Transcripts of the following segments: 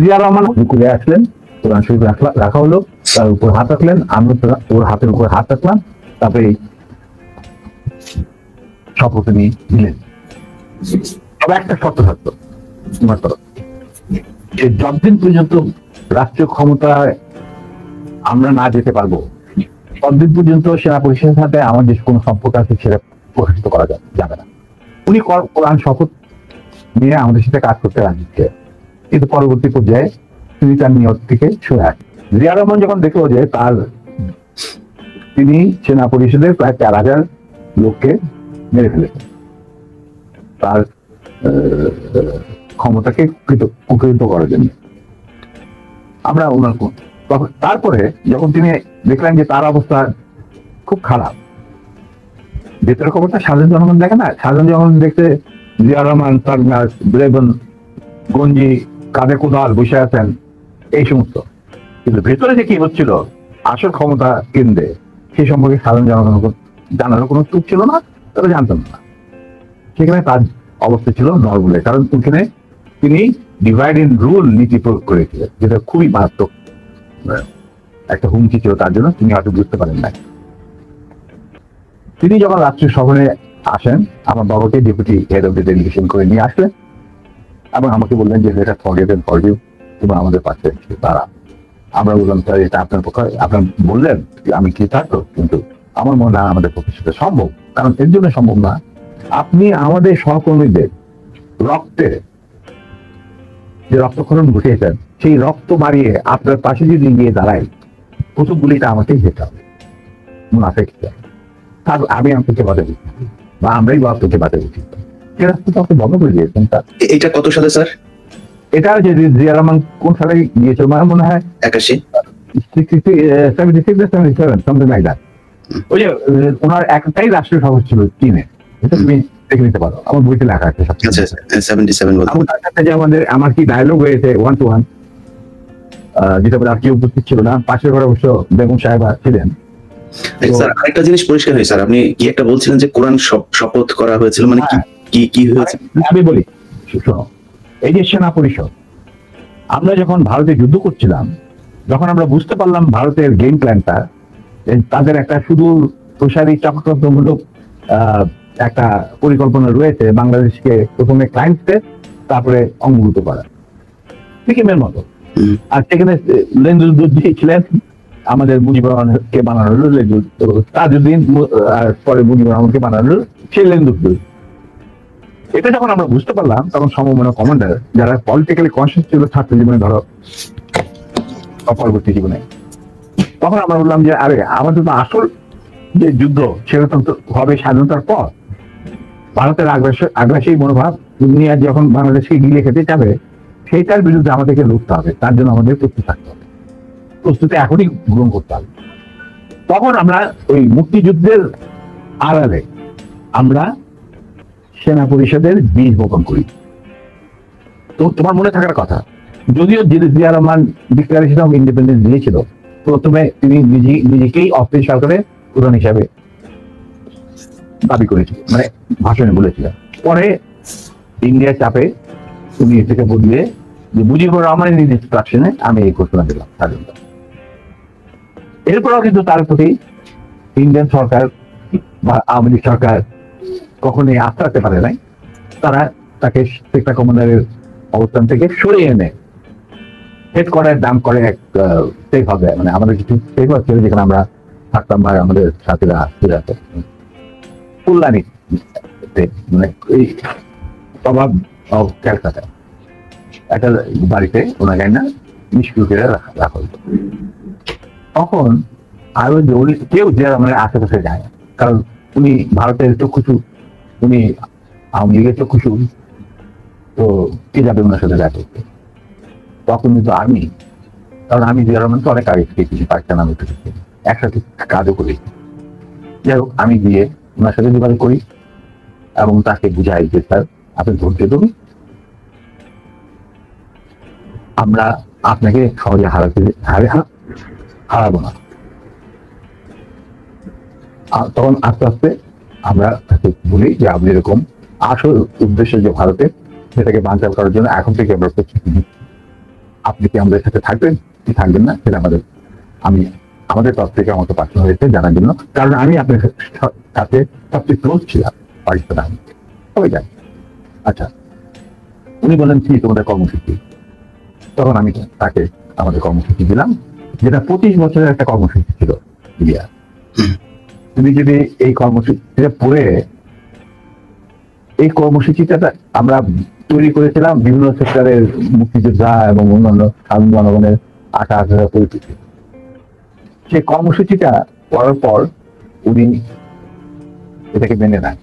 জিয়া রহমান ঘুরে আসলেন, কোরআন শরীফ রাখা হলো, তার উপর হাত রাখলেন, আমরা ওর হাতের উপর হাত রাখলাম, তারপরে শপথ নিয়ে দিলেন। তবে একটা শর্ত থাকতো তোমার তরফ, যে যতদিন পর্যন্ত রাষ্ট্রীয় ক্ষমতায় আমরা না যেতে পারবো ততদিন পর্যন্ত সেনা পরিষদের সাথে আমাদের কোনো সম্পর্ক আছে সেটা প্রকাশিত করা যাবে না। উনি কোরআন শপথ নিয়ে আমাদের সাথে কাজ করতে রাজি ছিলেন, কিন্তু পরবর্তী পর্যায়ে তিনি তার নিয়ত থেকে সরে আসেন। জিয়া রহমান যখন দেখলো যে তিনি সেনা পরিষদের প্রায় 4,000 লোককে মেরে ফেলেছেন, তার ক্ষমতাকে কুকৃত করার জন্য, আমরা ওনার তারপরে যখন তিনি দেখলেন যে তার অবস্থা খুব খারাপ, ভেতরের খবরটা সাধারণ জনগণ দেখে না, সাধারণ জনগণ দেখতে জিয়া রহমান সারনাস ব্রেবন গঞ্জি কাঁধে কোদাল বসে আছেন এই সমস্ত, কিন্তু ভেতরে যে কি হচ্ছিল আসল ক্ষমতা কেন্দ্রে সেই সম্পর্কে সাধারণ জনগণ জানারও কোনো সুযোগ ছিল না, তারা জানতেন না। সেখানে তার অবস্থা ছিল নরবলে, কারণ ওখানে তিনি ডিভাইড এন্ড রুল নীতি প্রয়োগ করেছিলেন, যেটা খুবই মারাত্মক একটা হুমকি ছিল তার জন্য, তিনি হয়তো বুঝতে পারেন না। তিনি যখন রাষ্ট্রীয় সফরে আসেন, আমার বাবাকে deputy head of the delegation করে নিয়ে আসলেন এবং আমাকে বললেন যে এটা ফরগেট এন্ড ফরগিভ, তোমরা আমাদের পাশে তারা। আমরা বললাম স্যার এটা আপনার পক্ষে, আপনার বললেন আমি কি থাকতো, কিন্তু আমার মনে হয় আমাদের পক্ষে সেটা সম্ভব, কারণ এর জন্য সম্ভব না আপনি আমাদের সহকর্মীদের রক্তে যে রক্তক্ষরণ ঘটিয়েছেন সেই রক্ত বাড়িয়ে আপনার পাশে যদি গিয়ে দাঁড়াই প্রথম গুলিটা আমাকেই যেতে হবে, মুনাফেক তার আমি আপনাকে বাধা দিচ্ছি বা আমরাই বা আপনাকে বাধা দিচ্ছি, সে রাস্তাটা আপনি বন্ধ করে দিয়েছেন। এটা কত সালে স্যার? এটা যে জিয়া রহমান কোন সালে গিয়েছিল আমার মনে হয় 81 সামথিং লাইক দ্যাট। ওই যে ওনার একটাই রাষ্ট্রীয় সভা ছিল চীনে, এটা তুমি দেখে নিতে পারো, আমার বইতে লেখা আছে। আমার কি ডায়লগ হয়েছে 1-to-1, যেটা বলে আর কেউ উপস্থিত ছিল না, পাশের ঘরে অবশ্য বেগম সাহেবা ছিলেন। স্যার আরেকটা জিনিস পরিষ্কার হয় স্যার, আপনি কি একটা বলছিলেন যে কোরআন শপথ করা হয়েছিল, মানে কি হয়েছে? আমি বলি শোনো, এই যে সেনা পরিষদ, আমরা যখন ভারতে যুদ্ধ করছিলাম, যখন আমরা বুঝতে পারলাম ভারতের গেম প্ল্যানটা, তাদের একটা শুধু প্রসারী চক্রান্তমূলক একটা পরিকল্পনা রয়েছে বাংলাদেশকে প্রথমে ক্লায়েন্ট স্টেট তারপরে অঙ্গভূত করা, সিকিমের মতো। আর সেখানে লেন্দুদ্দিন ছিলেন, আমাদের মুজিবুর রহমানকে বানানো হলো তাজউদ্দিন, পরে মুজিবুর রহমানকে বানানো হলো সেই লেন্দুদ্দিন। এটা যখন আমরা বুঝতে পারলাম তখন সমমনা কমান্ডার যারা পলিটিক্যালি কনসিয়াস ছিল ছাত্র জীবনে, ধরো পরবর্তী জীবনে, তখন আমরা বললাম যে আরে আমাদের তো আসল যে যুদ্ধ সেটা তো হবে স্বাধীনতার পর। ভারতের আগ্রাসী মনোভাব দুনিয়া যখন বাংলাদেশকে গিলে খেতে যাবে, সেইটার বিরুদ্ধে আমাদেরকে লড়তে হবে, তার জন্য আমাদের প্রস্তুত থাকতে হবে, প্রস্তুতি এখনই গ্রহণ করতে হবে। তখন আমরা ওই মুক্তিযুদ্ধের আড়ালে আমরা সেনা পরিষদের বীজ বপন করি। তো তোমার মনে থাকার কথা, যদিও Zia Rahman declaration of independence দিয়েছিল, প্রথমে তিনি নিজেকেই অফিস সরকারের প্রধান হিসাবে দাবি করেছিল, মানে ভাষণে বলেছিলেন। পরে ইন্ডিয়ার চাপে তুমি এটাকে বদলে যে মুজিবুর রহমানের ইনস্ট্রাকশনে আমি এই ঘোষণা দিলাম স্বাধীনতা। এরপরেও কিন্তু তার প্রতি ইন্ডিয়ান সরকার বা আওয়ামী লীগ সরকার কখনোই আস্থা রাখতে পারে নাই। তারা তাকে সেক্টর কমান্ডারের অবস্থান থেকে সরিয়ে এনে হেড কোয়ার্টার দাম করে এক সেফ হবে, মানে আমাদের কিছু সেফ আছে যেখানে আমরা থাকতাম বা আমাদের সাথীরা আছে কল্যাণী, মানে এই প্রভাব ক্যালকাটা একটা বাড়িতে ওনাকে না নিষ্ক্রিয় রাখা হতো। তখন আরো কেউ যে মানে আশেপাশে যায়, কারণ উনি ভারতের চক্ষুষু, উনি আওয়ামী লীগের চক্ষুষু, তো কে যাবে ওনার সাথে দেখা করতে? তখন কিন্তু আমি, কারণ আমি জিয়া রহমান তো অনেক আগে শিখেছি, পাকিস্তান আমি একসাথে কাজও করি। যাই হোক, আমি গিয়ে ওনার সাথে যোগাযোগ করি এবং তাকে বুঝাই যে স্যার আপনি ধৈর্য ধরুন, আমরা আপনাকে সহজে হারাবো না। তখন আস্তে আস্তে আমরা তাকে বলি যে আপনি এরকম আসল উদ্দেশ্য যে ভারতের, সেটাকে বাঞ্চাল করার জন্য এখন থেকে আমরা প্রস্তুতি নিচ্ছি। আপনি কি আমাদের সাথে থাকবেন কি থাকবেন না সেটা আমাদের তরফ থেকে আমার পাঠানো হয়েছে জানার জন্য, কারণ আমি আপনার সাথে সবচেয়ে ক্লোজ ছিলাম পাকিস্তান আর্মি, সবাই জানি। আচ্ছা, উনি বলেন কি তোমাদের কর্মসূচি? তখন আমি তাকে আমাদের কর্মসূচি দিলাম, যেটা 25 বছরের একটা কর্মসূচি ছিল ইন্ডিয়া। তুমি যদি এই কর্মসূচিটা পড়ে, এই কর্মসূচিটা আমরা তৈরি করেছিলাম বিভিন্ন সেক্টরের মুক্তিযোদ্ধা এবং অন্যান্য সাধারণ জনগণের আশা পরিস্থিতি। সেই কর্মসূচিটা পড়ার পর উনি এটাকে মেনে নেন।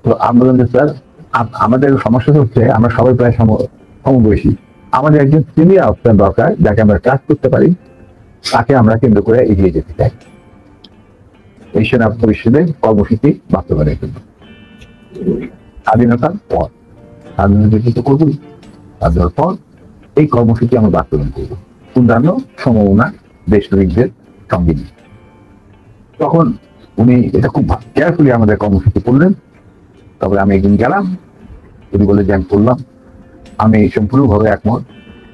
তো আমরা বললাম যে স্যার, আমাদের সমস্যা হচ্ছে আমরা সবাই প্রায় সমবয়সী, আমাদের একজন সিনিয়র অফিসার দরকার যাকে আমরা ট্রাস্ট করতে পারি, তাকে আমরা কেন্দ্র করে এগিয়ে যেতে চাই এই সেনা পরিষদের কর্মসূচি বাস্তবায়নের জন্য। স্বাধীনতার পর, স্বাধীনতা করবো, স্বাধীনতার পর এই কর্মসূচি আমরা বাস্তবায়ন করবো অন্যান্য সমমনা দেশপ্রেমিকদের সঙ্গে নিয়ে। তখন উনি এটা খুব কেয়ারফুলি আমাদের কর্মসূচি করলেন। তবে আমি একদিন গেলাম, উনি বলে যে আমি করলাম, আমি সম্পূর্ণভাবে একমত।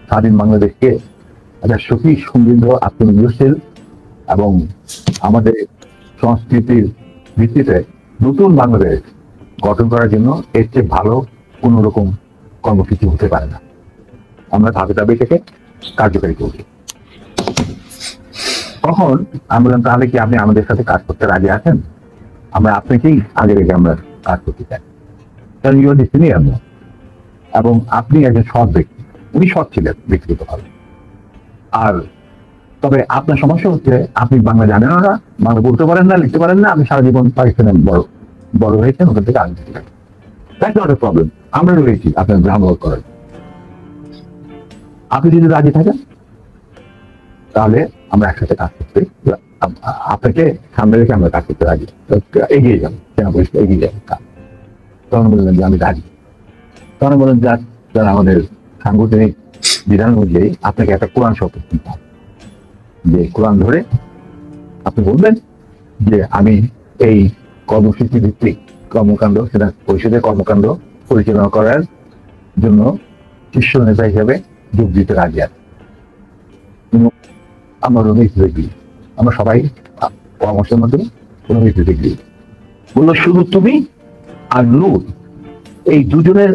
স্বাধীন বাংলাদেশকে একটা সুখী সমৃদ্ধ আত্মনির্ভরশীল এবং আমাদের সংস্কৃতির ভিত্তিতে নতুন বাংলাদেশ গঠন করার জন্য এর চেয়ে ভালো কোন রকম কর্মসূচি হতে পারে না। আমরা ধাপে ধাপে থেকে কার্যকারী করব। তখন আমি বললাম, তাহলে কি আপনি আমাদের সাথে কাজ করতে রাজি আছেন? আমরা আপনাকেই আগে রেখে আমরা কাজ করতে চাই, কারণ ইউ আর দি সিনিয়র এবং আপনি একজন সৎ ব্যক্তি। উনি সৎ ছিলেন ব্যক্তিগতভাবে। আর তবে আপনার সমস্যা হচ্ছে আপনি বাংলা জানেন না, বাংলা বলতে পারেন না, লিখতে পারেন না, আপনি সারা জীবন পাকিস্তানে বড় হয়েছেন, ওখান থেকে আগে থেকে দ্যাটস নট এ প্রবলেম। আমরা রয়েছি আপনার গ্রাউন্ড ওয়ার্ক করার। আপনি যদি রাজি থাকেন তাহলে আমরা একসাথে কাজ করতে, আপনাকে সামনে রেখে আমরা কাজ করতে রাজি, এগিয়ে যাবো, সেনা পরিষদ এগিয়ে যাবো কাজ। তখন বললেন যে আমি রাজি। তখন বলেন যারা আমাদের সাংগঠনিক বিধান অনুযায়ী আপনাকে একটা কোরআন শপথ নিতে হবে, যে কোরআন ধরে আপনি বলবেন যে আমি এই কর্মসূচি ভিত্তিক কর্মকাণ্ড, সেটা পরিষদের কর্মকাণ্ড পরিচালনা করার জন্য শীর্ষ নেতা হিসেবে যোগ দিতে রাজি আছে। আমরা আমরা সবাই পরামর্শের মাধ্যমে কোনো ভিত্তিতে গিয়ে বললো শুধু তুমি আর নূর এই দুজনের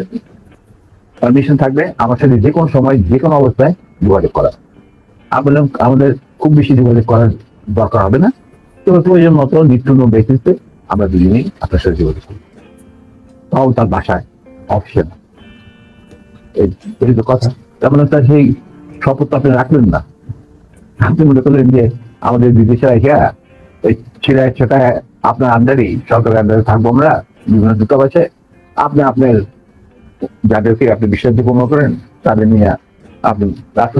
পারমিশন থাকবে আমার সাথে যে কোনো সময় যে কোনো অবস্থায় যোগাযোগ করা। আমি বললাম আমাদের খুব বেশি যোগাযোগ করার দরকার হবে না, তবে প্রয়োজন মতো নিত্য বেসিসে আমরা দুজনেই আপনার সাথে যোগাযোগ করি। তাও তার বাসায় অফিসিয়াল এই তো কথা। তেমন তার সেই শপথ আপনি রাখলেন না। আপনি মনে করলেন যে আমাদের বিদেশে রেখে এই ছিড়ায় ছেটায় আপনার আন্ডারেই, সরকারের আন্ডারে থাকবো আমরা বিভিন্ন দূতাবাসে, আপনি আপনার যাদেরকে আপনি বিশ্বাসযোগ্য করেন তাদের নিয়ে আপনি রাষ্ট্র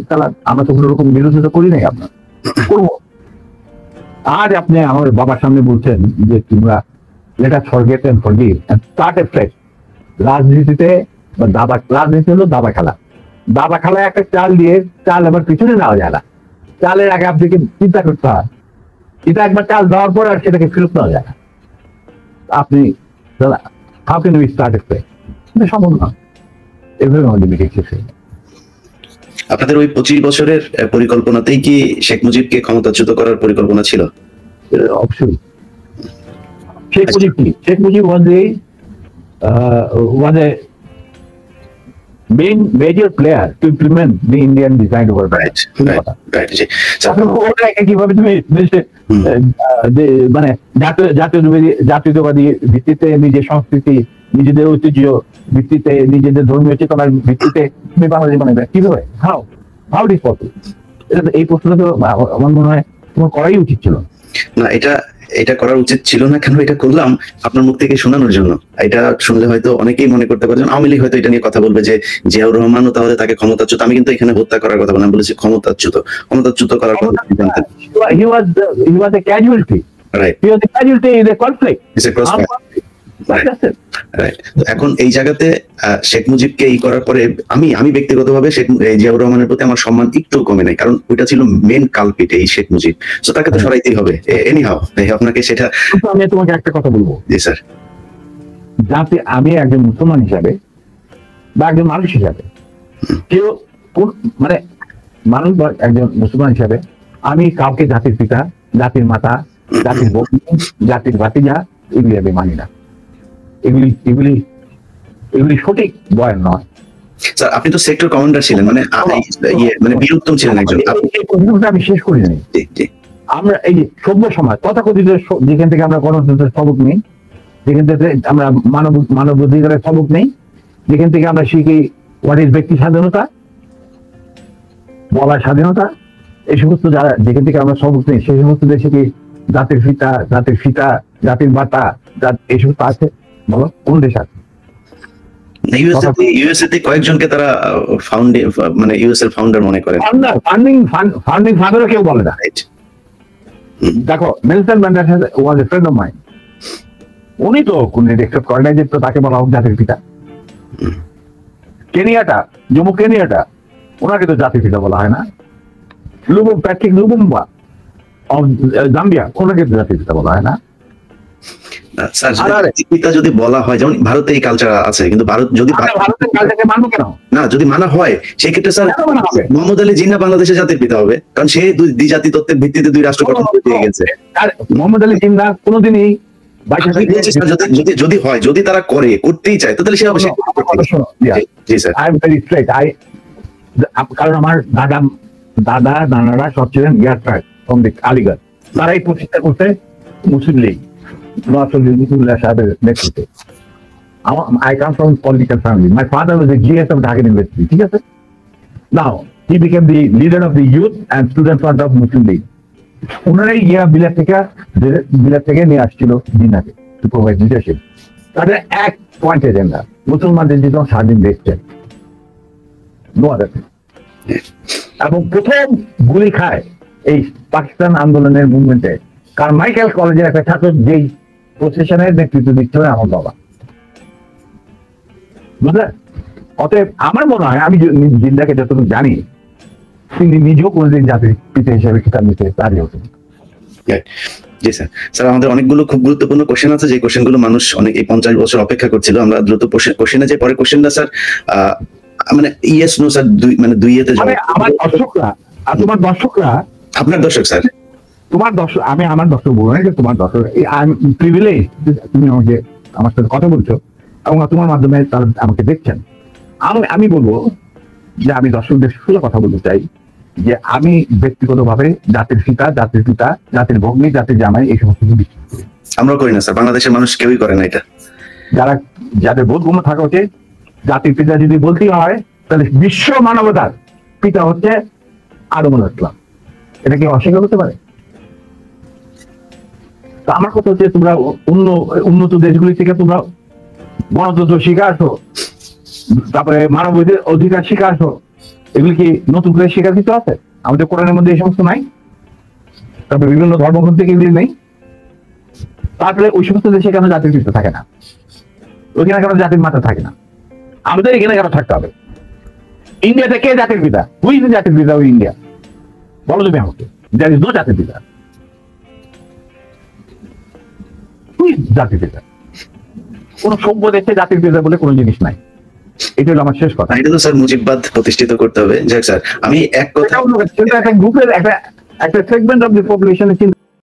চালান। আমরা তো কোনো রকম বিরোধিতা করি নাই, আপনার করবো। আর আপনি আমার বাবার সামনে বলছেন যে তোমরা let us forget and forgive and start a fresh. রাজনীতিতে রাজনীতি হলো দাবা খেলা। দাবা খেলায় একটা চাল দিয়ে চাল আবার পিছনে নেওয়া যায় না, চালের আগে আপনাকে চিন্তা করতে হয়। এটা একবার চাল দেওয়ার পর আর সেটাকে ফেরত নেওয়া যায় না। আপনি how can we start a fresh? এটা সম্ভব না। এভাবে আমাদের মিটিং শেষ হয়ে যায়। আপনাদের ওই 25 বছরের পরিকল্পনাতেই কি শেখ মুজিবকে ক্ষমতাচ্যুত করার পরিকল্পনা ছিল? অবশ্যই। Sheikh Mujib was a main major player to implement the Indian design over কিভাবে তুমি মানে জাতীয়তাবাদী ভিত্তিতে নিজের সংস্কৃতি, নিজেদের ঐতিহ্য ভিত্তিতে, নিজেদের ধর্মীয় চেতনার ভিত্তিতে তুমি বাংলাদেশ বানাবে কিভাবে? How this possible? এটা এই প্রশ্নটা তো আমার মনে হয় তোমার করাই উচিত ছিল না। এটা করার উচিত ছিল না কেন? এটা করলাম আপনার মুখ থেকে শোনানোর জন্য। এটা শুনলে হয়তো অনেকেই মনে করতে পারছেন আওয়ামী লীগ হয়তো এটা নিয়ে কথা বলবে যে জিয়াউর রহমানও তাহলে তাকে ক্ষমতাচ্যুত। আমি কিন্তু এখানে হত্যা করার কথা বললাম, বলেছি ক্ষমতাচ্যুত করার কথা। He was a casualty. Right. He was a casualty in a conflict. It's a crossfire. এখন এই জায়গাতে শেখ মুজিবকে এই করার পরে আমি ব্যক্তিগতভাবে শেখ জিয়াউর রহমানের প্রতি আমার সম্মান একটু কমে নাই, কারণ ওইটা ছিল মেন কালপিট এই শেখ মুজিব। তো তাকে তো সরাইতেই হবে এনি হাউ। আপনাকে সেটা আমি তোমাকে একটা কথা বলবো। জি স্যার। যাতে আমি একজন মুসলমান হিসাবে বা একজন মানুষ হিসাবে কেউ মানে মানুষ বা একজন মুসলমান হিসাবে আমি কাউকে জাতির পিতা, জাতির মাতা, জাতির ভগ্নী, জাতির ভাতিজা এগুলি আমি মানি না। এগুলি এগুলি এগুলি সঠিক বয়ান নয়। স্যার আপনি তো সেক্টর কমান্ডার ছিলেন, মানে মানে বীরুত্তম ছিলেন একজন। আমি শেষ করি নাই। জি জি। আমরা এই যে সভ্য সমাজ তথাকথিত যেখান থেকে আমরা গণতন্ত্রের সবক নেই, যেখান থেকে আমরা মানব অধিকারের সবক নেই, যেখান থেকে আমরা শিখি হোয়াট ইজ ব্যক্তি স্বাধীনতা, বলার স্বাধীনতা, এই সমস্ত যারা যেখান থেকে আমরা সবক নেই সেই সমস্ত দেশে কি জাতির ফিতা, জাতির বাতা, এই সমস্ত আছে? বলো কোন দেশ আছে? ইউএসএ তে কয়েকজনকে তারা মানে ইউএস এর ফাউন্ডার মনে করেন। ফাউন্ডিং ফাদারও কেউ বলে না। দেখো Nelson Mandela was a friend of mine, উনি তো কোন একসেপ্ট করে নাই যে তাকে বলা হোক জাতির পিতা। কেনিয়াটা, জম্মু কেনিয়াটা, ওনাকে তো জাতির পিতা বলা হয় না। প্যাট্রিক লুবুম্বা জাম্বিয়া, ওনাকে তো জাতির পিতা বলা হয় না। স্যার পিতা যদি বলা হয়, যেমন ভারতে এই কালচার আছে, কিন্তু ভারত যদি ভারতের কালচারকে মানবো কেন? না, যদি মানা হয় সেই ক্ষেত্রে স্যার মোহাম্মদ আলী জিন্নাহ বাংলাদেশের জাতির পিতা হবে, কারণ সে দুই জাতি তত্ত্বের ভিত্তিতে দুই রাষ্ট্র গঠন করে দিয়ে গেছে। আর মোহাম্মদ আলী জিন্নাহ কোনোদিনই যদি হয়, যদি তারা করতেই চায় তাহলে সে হবে। জি sir, I am very straight. কারণ আমার দাদা নানারা সব ছিলেন আলিগড়, তারাই প্রতিষ্ঠা করতে মুসলিম লীগ সাহেবের নেতৃত্বে। I come from political family. My father was a GS of Dhaka University. ঠিক আছে? Now he became the leader of the youth and student front of Muslim League. ওনারাই গিয়া বিলাত থেকে নিয়ে আসছিল জিন্নাহকে টু প্রোভাইড লিডারশিপ। তাদের এক পয়েন্ট এজেন্ডা, মুসলমানদের যেন স্বাধীন দেশ চাই, নো আদার। এবং প্রথম গুলি খায় এই পাকিস্তান আন্দোলনের মুভমেন্টে কারমাইকেল কলেজের একটা ছাত্র, যেই প্রসেশনের নেতৃত্ব দিচ্ছিল আমার বাবা, বুঝলেন? অতএব আমার মনে হয়, আমি জিন্দাকে যতটুকু জানি, তিনি নিজেও কোনদিন জাতির পিতা হিসেবে খিতাব নিতে রাজি হতেন। জি স্যার। স্যার আমাদের অনেকগুলো খুব গুরুত্বপূর্ণ কোশ্চেন আছে, যে কোশ্চেনগুলো মানুষ অনেক এই 50 বছর অপেক্ষা করছিল। আমরা দ্রুত কোশ্চেনে যে পরে কোশ্চেনটা স্যার মানে ইয়েস নো স্যার, মানে দুইয়েতে আমার দর্শকরা আর তোমার দর্শকরা, আপনার দর্শক স্যার, তোমার দর্শক, আমি আমার দর্শক বলবো না, তোমার দর্শক, আই এম প্রিভিলেজ, তুমি আমাকে আমার সাথে কথা বলছো এবং তোমার মাধ্যমে তারা আমাকে দেখছেন। আমি বলবো যে আমি দর্শকদের সুন্দর কথা বলতে চাই যে আমি ব্যক্তিগতভাবে জাতির পিতা, জাতির ভগ্নী, জাতির জামাই এই সমস্ত কিছু বিশ্বাস করি। আমরা করি না স্যার, বাংলাদেশের মানুষ কেউই করে না এটা। যাদের বোধগম্য থাকা উচিত, জাতির পিতা যদি বলতেই হয় তাহলে বিশ্ব মানবতার পিতা হচ্ছে আদম আলাইহিস সালাম। এটা কি অস্বীকার করতে পারে? তো আমার কথা হচ্ছে, তোমরা উন্নত দেশগুলি থেকে তোমরা গণতন্ত্র শিখে আসো, তারপরে মানব অধিকার শিখে আসো, এগুলি কি নতুন করে শেখার কিছু আছে? আমাদের কোরআনের মধ্যে এই সমস্ত নাই, তারপরে বিভিন্ন ধর্মগ্রন্থ থেকে এগুলি নেই। তারপরে ওই সমস্ত দেশে কেন জাতির পিতা থাকে না? ওইখানে কেন জাতির মাতা থাকে না? আমাদের এখানে কেন থাকতে হবে? ইন্ডিয়াতে কে জাতির পিতা? হুই ইজ জাতির পিতা ওই ইন্ডিয়া? বলো তুমি আমাকে। দেয়ার ইজ নো জাতির পিতা। হুই ইজ জাতির পিতা? কোন সভ্য দেশে জাতির পিতা বলে কোনো জিনিস নাই। এটা হলো আমার শেষ কথা। এটা তো স্যার মুজিববাদ প্রতিষ্ঠিত করতে হবে। যাক স্যার, আমি এক কথা, একটা গ্রুপের একটা সেগমেন্ট অফ দি পপুলেশনের চিন্তা